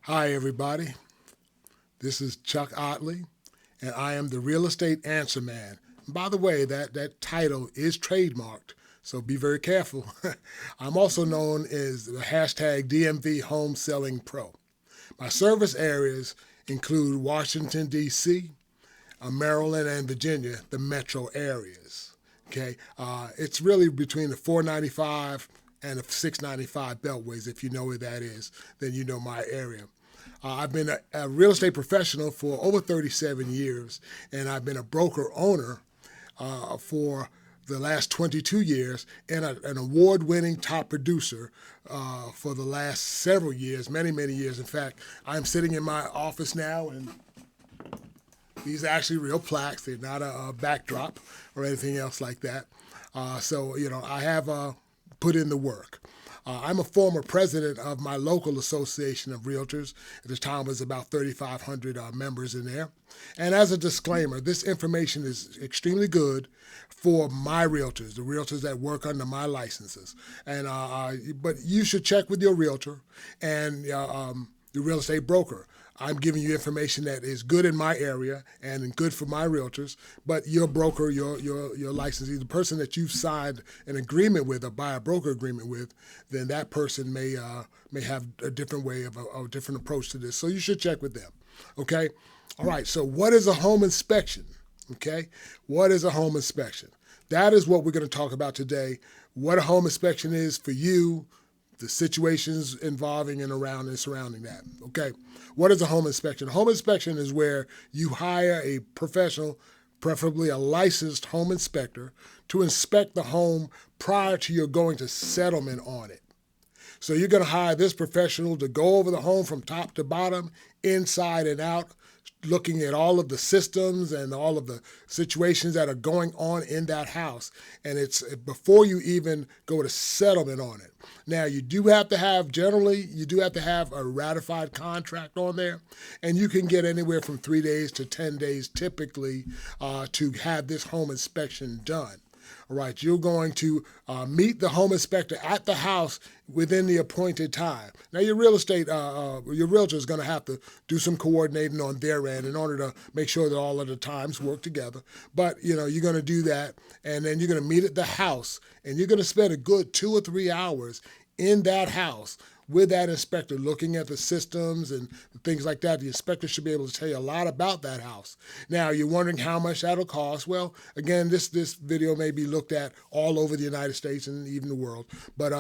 Hi, everybody. This is Chuck Ottley, and I am the Real Estate Answer Man. And by the way, that title is trademarked, so be very careful. I'm also known as the hashtag DMV Home Selling Pro. My service areas include Washington, D.C., Maryland, and Virginia, the metro areas. Okay, it's really between the 495 and the 695 beltways. If you know where that is, then you know my area. I've been a real estate professional for over 37 years, and I've been a broker owner for the last 22 years, and an award-winning top producer for the last several years, many, many years. In fact, I'm sitting in my office now, and these are actually real plaques. They're not a backdrop or anything else like that. I have put in the work. I'm a former president of my local association of realtors. At the time, it was about 3,500 members in there. And as a disclaimer, this information is extremely good for my realtors, the realtors that work under my licenses. But you should check with your realtor and the real estate broker. I'm giving you information that is good in my area and good for my realtors, but your broker, your licensee, the person that you've signed an agreement with or buy a broker agreement with, then that person may have a different way of a different approach to this. So you should check with them. Okay? All right, so what is a home inspection? Okay? What is a home inspection? That is what we're going to talk about today. What a home inspection is for you, the situations involving and around and surrounding that. Okay, what is a home inspection? A home inspection is where you hire a professional, preferably a licensed home inspector, to inspect the home prior to your going to settlement on it. So you're going to hire this professional to go over the home from top to bottom, inside and out, looking at all of the systems and all of the situations that are going on in that house. And it's before you even go to settlement on it. Now, you do have to have a ratified contract on there, and you can get anywhere from 3 days to 10 days typically to have this home inspection done. All right, you're going to meet the home inspector at the house within the appointed time. Now, your realtor is going to have to do some coordinating on their end in order to make sure that all of the times work together. But, you're going to do that, and then you're going to meet at the house, and you're going to spend a good 2 or 3 hours in that house with that inspector, looking at the systems and things like that. The inspector should be able to tell you a lot about that house. Now, you're wondering how much that'll cost. Well, again, this video may be looked at all over the United States and even the world. But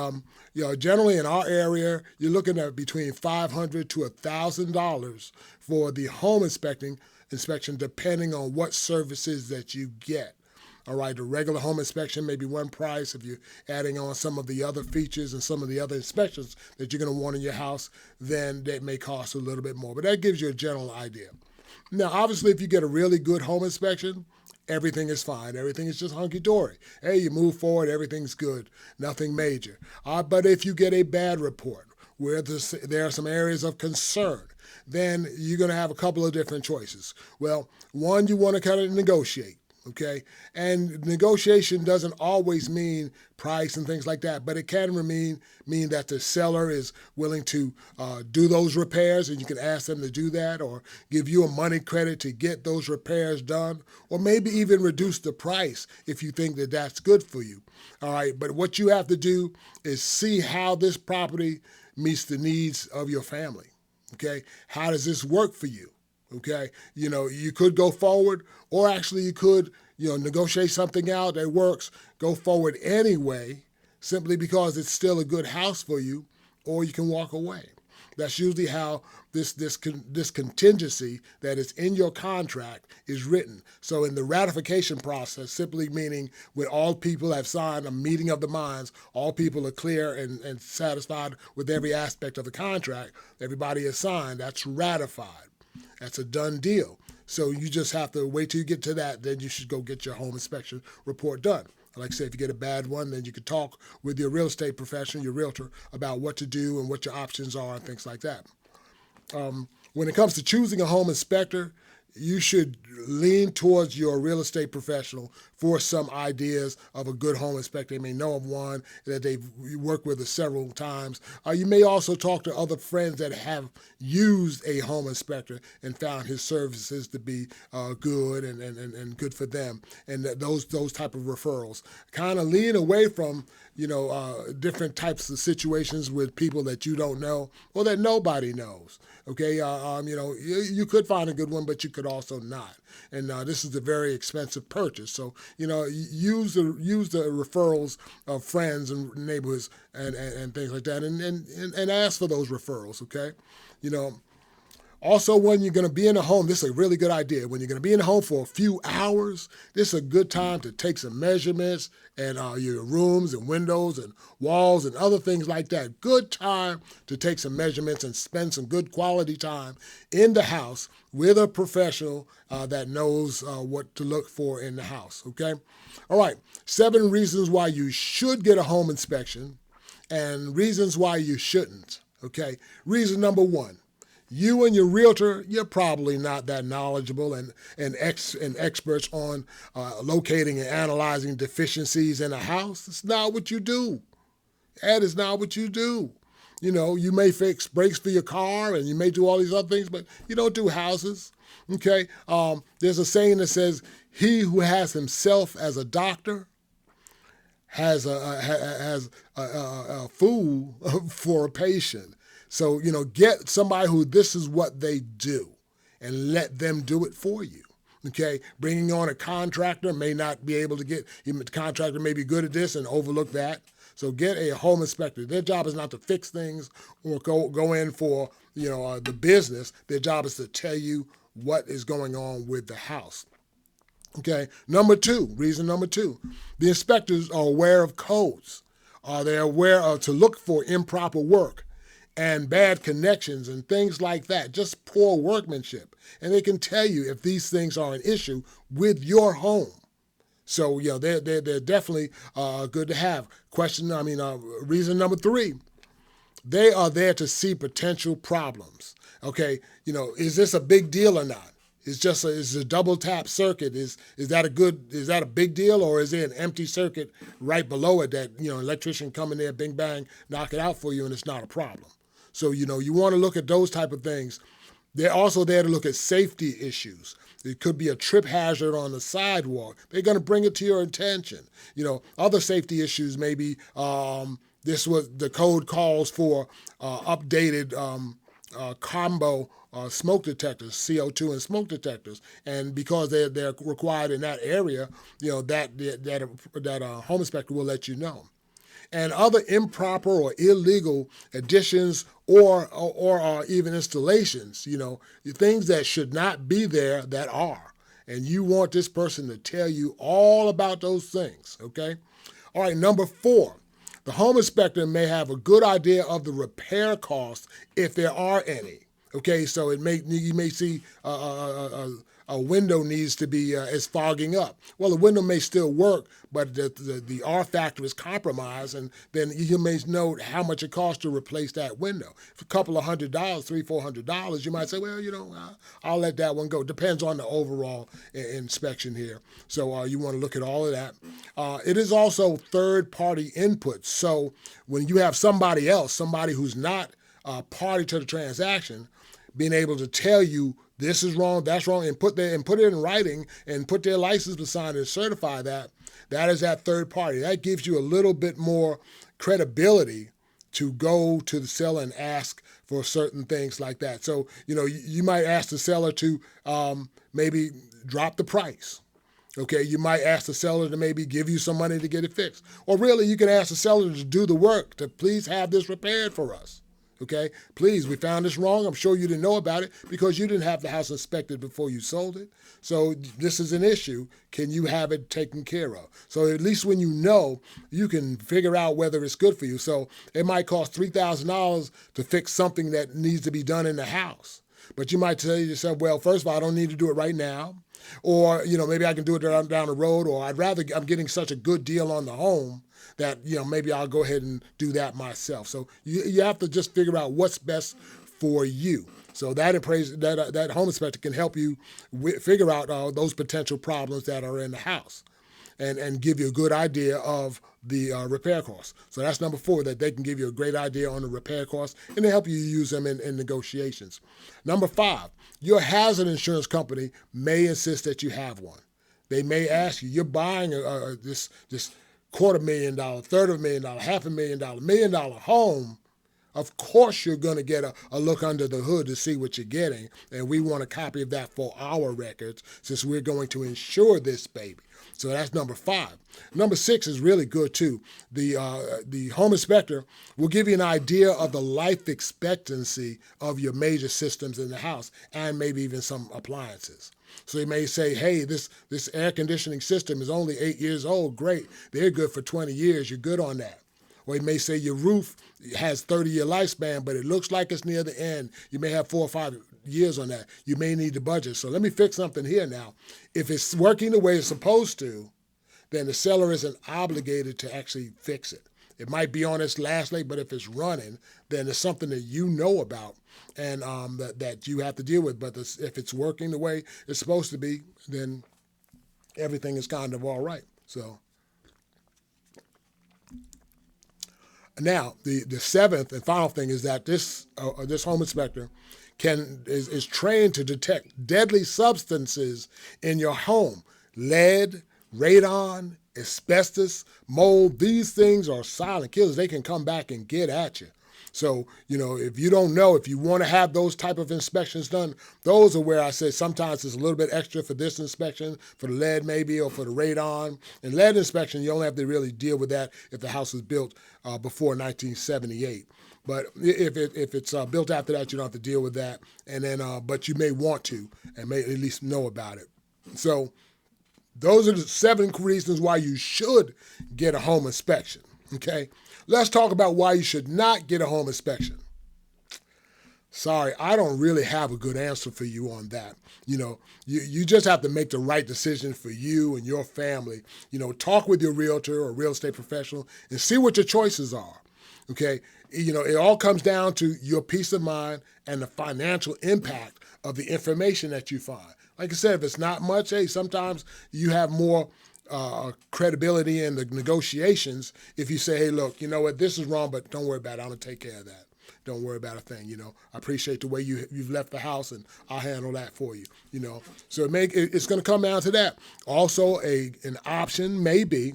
generally in our area, you're looking at between $500 to $1,000 for the home inspection, depending on what services that you get. All right, the regular home inspection may be one price. If you're adding on some of the other features and some of the other inspections that you're going to want in your house, then that may cost a little bit more. But that gives you a general idea. Now, obviously, if you get a really good home inspection, everything is fine. Everything is just hunky-dory. Hey, you move forward, everything's good. Nothing major. But if you get a bad report where there are some areas of concern, then you're going to have a couple of different choices. Well, one, you want to kind of negotiate. Okay, and negotiation doesn't always mean price and things like that, but it can mean that the seller is willing to do those repairs, and you can ask them to do that, or give you a money credit to get those repairs done, or maybe even reduce the price if you think that that's good for you. All right, but what you have to do is see how this property meets the needs of your family. Okay, how does this work for you? Okay, you could go forward, or actually you could, negotiate something out that works, go forward anyway, simply because it's still a good house for you, or you can walk away. That's usually how this contingency that is in your contract is written. So in the ratification process, simply meaning when all people have signed a meeting of the minds, all people are clear and satisfied with every aspect of the contract, everybody is signed, that's ratified. That's a done deal. So you just have to wait till you get to that. Then you should go get your home inspection report done. Like I said, if you get a bad one, then you can talk with your real estate professional, your realtor, about what to do and what your options are and things like that. When it comes to choosing a home inspector, you should lean towards your real estate professional for some ideas of a good home inspector. They may know of one that they've worked with several times. You may also talk to other friends that have used a home inspector and found his services to be good and good for them. And those type of referrals. Kind of lean away from different types of situations with people that you don't know or that nobody knows. Okay, you could find a good one, but you could also not. And this is a very expensive purchase. So use the referrals of friends and neighborhoods and things like that, and ask for those referrals. Okay, you know. Also, when you're going to be in a home, this is a really good idea. When you're going to be in a home for a few hours, this is a good time to take some measurements and your rooms and windows and walls and other things like that. Good time to take some measurements and spend some good quality time in the house with a professional that knows what to look for in the house, okay? All right, 7 reasons why you should get a home inspection and reasons why you shouldn't, okay? Reason number 1. You and your realtor, you're probably not that knowledgeable and experts on locating and analyzing deficiencies in a house. It's not what you do. That is not what you do. You may fix brakes for your car and you may do all these other things, but you don't do houses. Okay? There's a saying that says, he who has himself as a doctor has a fool for a patient. So, get somebody who this is what they do and let them do it for you. Okay, bringing on a contractor may not be able to get, the contractor may be good at this and overlook that. So get a home inspector. Their job is not to fix things or go in for, the business. Their job is to tell you what is going on with the house. Okay, reason number 2, the inspectors are aware of codes. They're aware of to look for improper work and bad connections and things like that, just poor workmanship. And they can tell you if these things are an issue with your home. So, they're definitely good to have. Reason number 3, they are there to see potential problems. Okay, is this a big deal or not? Is a double tap circuit, is that a big deal, or is there an empty circuit right below it that, electrician come in there, bing bang, knock it out for you and it's not a problem? So, you want to look at those type of things. They're also there to look at safety issues. It could be a trip hazard on the sidewalk. They're going to bring it to your attention. Other safety issues may be, this was the code calls for updated combo smoke detectors, CO2 and smoke detectors. And because they're required in that area, that home inspector will let you know. And other improper or illegal additions or even installations, things that should not be there that are. And you want this person to tell you all about those things, okay? All right, number 4, the home inspector may have a good idea of the repair costs if there are any. Okay, so you may see a window needs to be is fogging up. Well, the window may still work, but the R factor is compromised, and then you may know how much it costs to replace that window. If a couple of $100, $300-$400, you might say, well, I'll let that one go. Depends on the overall inspection here. So you want to look at all of that. It is also third-party input. So when you have somebody who's not party to the transaction, being able to tell you this is wrong, that's wrong, and put it in writing and put their license beside it and certify that is that third party. That gives you a little bit more credibility to go to the seller and ask for certain things like that. So, you might ask the seller to maybe drop the price. Okay, you might ask the seller to maybe give you some money to get it fixed. Or really, you can ask the seller to do the work, to please have this repaired for us. Okay, please, we found this wrong. I'm sure you didn't know about it because you didn't have the house inspected before you sold it. So this is an issue. Can you have it taken care of? So at least when you can figure out whether it's good for you. So it might cost $3,000 to fix something that needs to be done in the house. But you might tell yourself, well, first of all, I don't need to do it right now. Or, maybe I can do it down the road. Or I'm getting such a good deal on the home that, maybe I'll go ahead and do that myself. So you have to just figure out what's best for you. So that home inspector can help you figure out those potential problems that are in the house, and give you a good idea of the repair costs. So that's number 4, that they can give you a great idea on the repair costs, and they help you use them in negotiations. Number 5, your hazard insurance company may insist that you have one. They may ask you, you're buying this $250,000, third of $1,000,000, $500,000, $1,000,000 home. Of course, you're going to get a look under the hood to see what you're getting, and we want a copy of that for our records since we're going to insure this baby. So that's number 5. Number 6 is really good too. The home inspector will give you an idea of the life expectancy of your major systems in the house, and maybe even some appliances. So they may say, hey, this air conditioning system is only 8 years old. Great. They're good for 20 years. You're good on that. Or it may say your roof has 30-year lifespan, but it looks like it's near the end. You may have 4 or 5 years on that. You may need to budget. So let me fix something here now. If it's working the way it's supposed to, then the seller isn't obligated to actually fix it. It might be on its last leg, but if it's running, then it's something that you know about and that you have to deal with. But if it's working the way it's supposed to be, then everything is kind of all right. So now, the 7th and final thing is that this home inspector is trained to detect deadly substances in your home. Lead, radon, asbestos, mold, these things are silent killers. They can come back and get at you. So, if you don't know, if you want to have those type of inspections done, those are where I say sometimes it's a little bit extra for this inspection, for the lead maybe, or for the radon. And lead inspection, you only have to really deal with that if the house was built before 1978. But if it's built after that, you don't have to deal with that. And then, but you may want to, and may at least know about it. So those are the 7 reasons why you should get a home inspection. Okay, let's talk about why you should not get a home inspection. Sorry, I don't really have a good answer for you on that. You just have to make the right decision for you and your family. Talk with your realtor or real estate professional and see what your choices are. Okay, it all comes down to your peace of mind and the financial impact of the information that you find. Like I said, if it's not much, hey, sometimes you have more credibility in the negotiations if you say, hey, look, you know what, this is wrong, but don't worry about it. I'm going to take care of that. Don't worry about a thing. I appreciate the way you've left the house, and I'll handle that for you. So it's going to come down to that. Also, an option may be,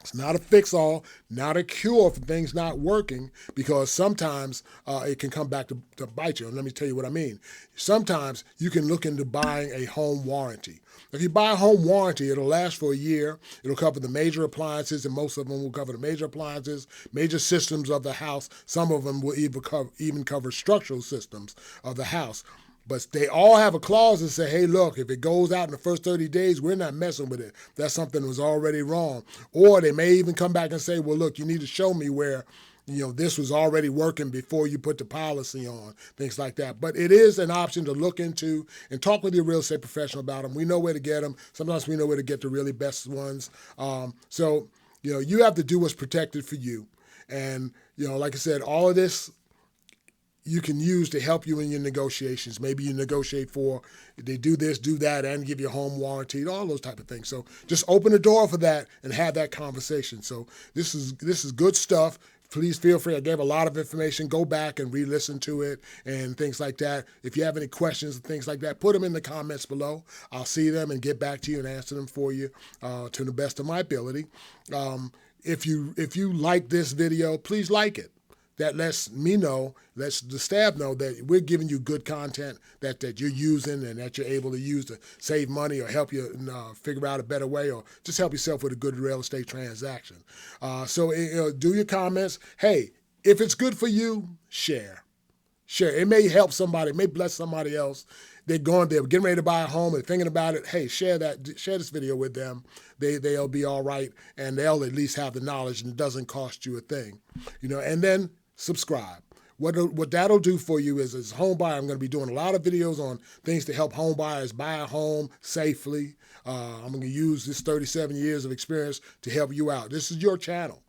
it's not a fix-all, not a cure for things not working, because sometimes it can come back to bite you. And let me tell you what I mean. Sometimes you can look into buying a home warranty. If you buy a home warranty, it'll last for a year. It'll cover the major appliances, and most of them will cover the major appliances, major systems of the house. Some of them will even cover structural systems of the house. But they all have a clause that say, hey, look, if it goes out in the first 30 days, we're not messing with it. That's something that was already wrong. Or they may even come back and say, well, look, you need to show me where this was already working before you put the policy on, things like that. But it is an option to look into and talk with your real estate professional about them. We know where to get them. Sometimes we know where to get the really best ones. So you have to do what's protected for you. And, like I said, all of this you can use to help you in your negotiations. Maybe you negotiate for, they do this, do that, and give you a home warranty, all those type of things. So just open the door for that and have that conversation. So this is good stuff. Please feel free. I gave a lot of information. Go back and re-listen to it and things like that. If you have any questions and things like that, put them in the comments below. I'll see them and get back to you and answer them for you to the best of my ability. If you like this video, please like it. That lets me know, lets the staff know that we're giving you good content that you're using and that you're able to use to save money or help you figure out a better way or just help yourself with a good real estate transaction. So do your comments. Hey, if it's good for you, share. Share. It may help somebody. It may bless somebody else. They're getting ready to buy a home and thinking about it. Hey, share this video with them. They'll be all right, and they'll at least have the knowledge, and it doesn't cost you a thing. And then subscribe. What that'll do for you is, as a home buyer, I'm going to be doing a lot of videos on things to help home buyers buy a home safely. I'm going to use this 37 years of experience to help you out. This is your channel.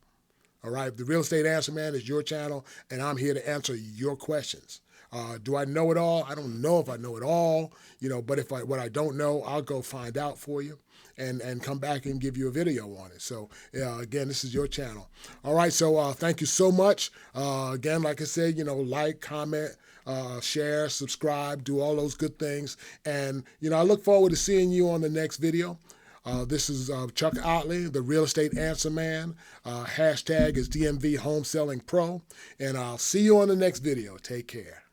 All right. The Real Estate Answer Man is your channel, and I'm here to answer your questions. Do I know it all? I don't know if I know it all, but what I don't know, I'll go find out for you and come back and give you a video on it. So again, this is your channel. All right, so thank you so much. Again, like I said, like, comment, share, subscribe, do all those good things. And, I look forward to seeing you on the next video. This is Chuck Ottley, the Real Estate Answer Man. Hashtag is DMV Home Selling Pro. And I'll see you on the next video. Take care.